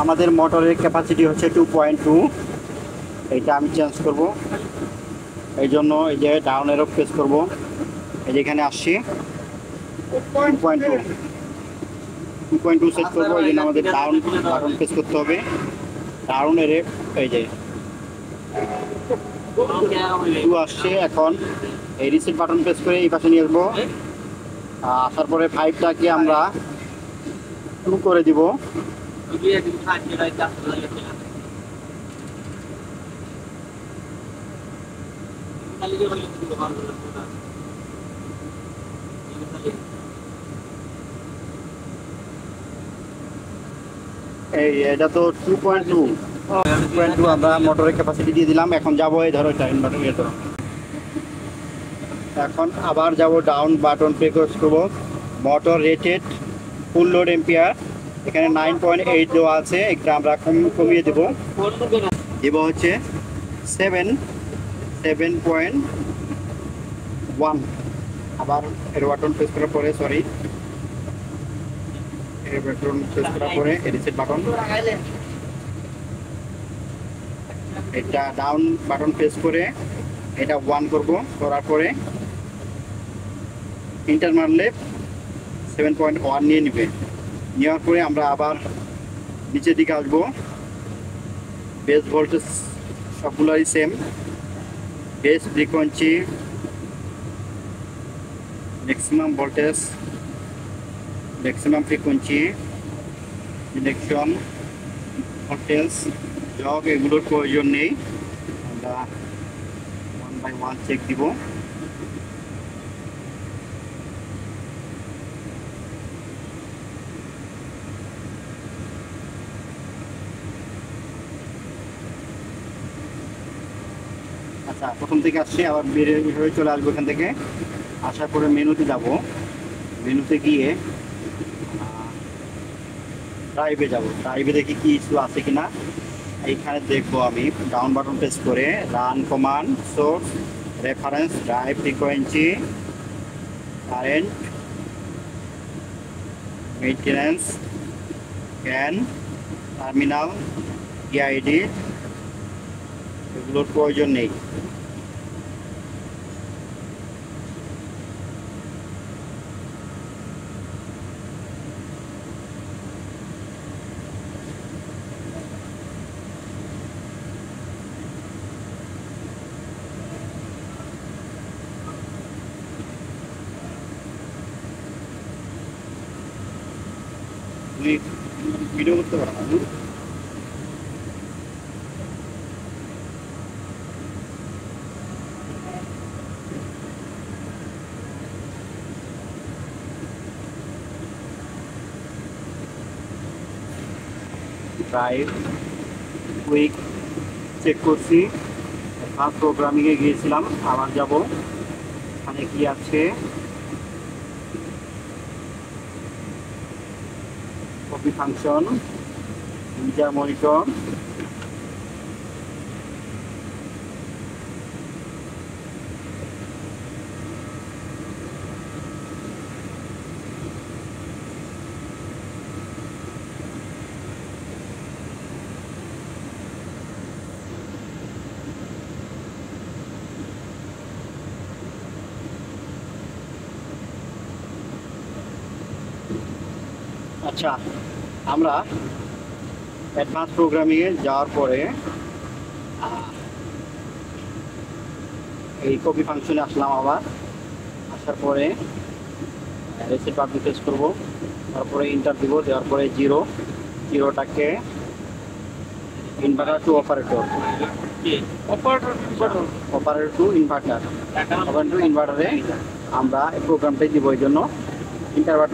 আমাদের মোটরের ক্যাপাসিটি হচ্ছে 2.2। এইটা আমি চেঞ্জ করব, এই জন্য এই যে ডাউন এরো প্রেস করব, এই যে এখানে আসছি 2.2 সেট করবো। এই জন্য আমাদের ডাউন বাটন প্রেস করতে হবে। ডাউন এর এই যে 2 আসছে। এখন এই রিসেট বাটন প্রেস করে এই পাশে নিয়ে আসবো। আসার পরে 5টাকে আমরা 2 করে দিব। এই এটা তো 2.2 আমরা মোটরের ক্যাপাসিটি দিয়ে দিলাম। এখন যাবো এই ধরো এটা ইনভার্টার ইয়ে ধরো। এখন আবার যাব ডাউন বাটন প্রেস করবো। Motor rated full load ampere এখানে 9.8 দেওয়া আছে, এটা আমরা কমিয়ে দেব হচ্ছে 7.1। আবার এর বাটন প্রেস করার পরে এর বাটন প্রেস করার পরে রিসেট বাটন, এটা ডাউন বাটন প্রেস করে এটা 1 করব। করার পরে ইন্টার মারলে 7.1 নিয়ে নেবে। নেওয়ার পরে আমরা আবার নিচের দিকে আসবো। বেস ভোল্টেজ সবগুলোই same, base frequency, maximum voltage, maximum frequency, electron voltage, jug এগুলোর প্রয়োজন নেই, আমরা 1 বাই 1 চেক দিব। আচ্ছা, প্রথম থেকে আসছে, আবার বেরিয়ে চলে আসবো এখান থেকে। আসার পরে মেনুতে যাব, মেনুতে গিয়ে ড্রাইভে যাব। ড্রাইভে দেখি কি ইস্যু আছে কিনা, এইখানে দেখবো আমি। ডাউন বাটন প্রেস করে run command, source, reference, drive frequency, current, maintenance, can, terminal, PID এগুলোর প্রয়োজন নেই। তুমি ভিডিও করতে পারো না? ড্রাইভ কুইক চেক করছি, ফার্স্ট প্রোগ্রামিংয়ে গিয়েছিলাম, আবার যাব। এখানে কি আছে, কপি ফাংশন, মিটার মনিটর, আচ্ছা আমরা অ্যাডভান্স প্রোগ্রামিংয়ে যাওয়ার পরে এই কপি ফাংশনে আসলাম। আবার আসার পরে রিসেট বাটন প্রেস করবো, তারপরে ইন্টার দিব, দেওয়ার পরে জিরোটাকে inverter to operator, operator to inverter, operator to ইনভার্টারে আমরা এই প্রোগ্রামটাই দিব। এই জন্য ইন্টার বাটন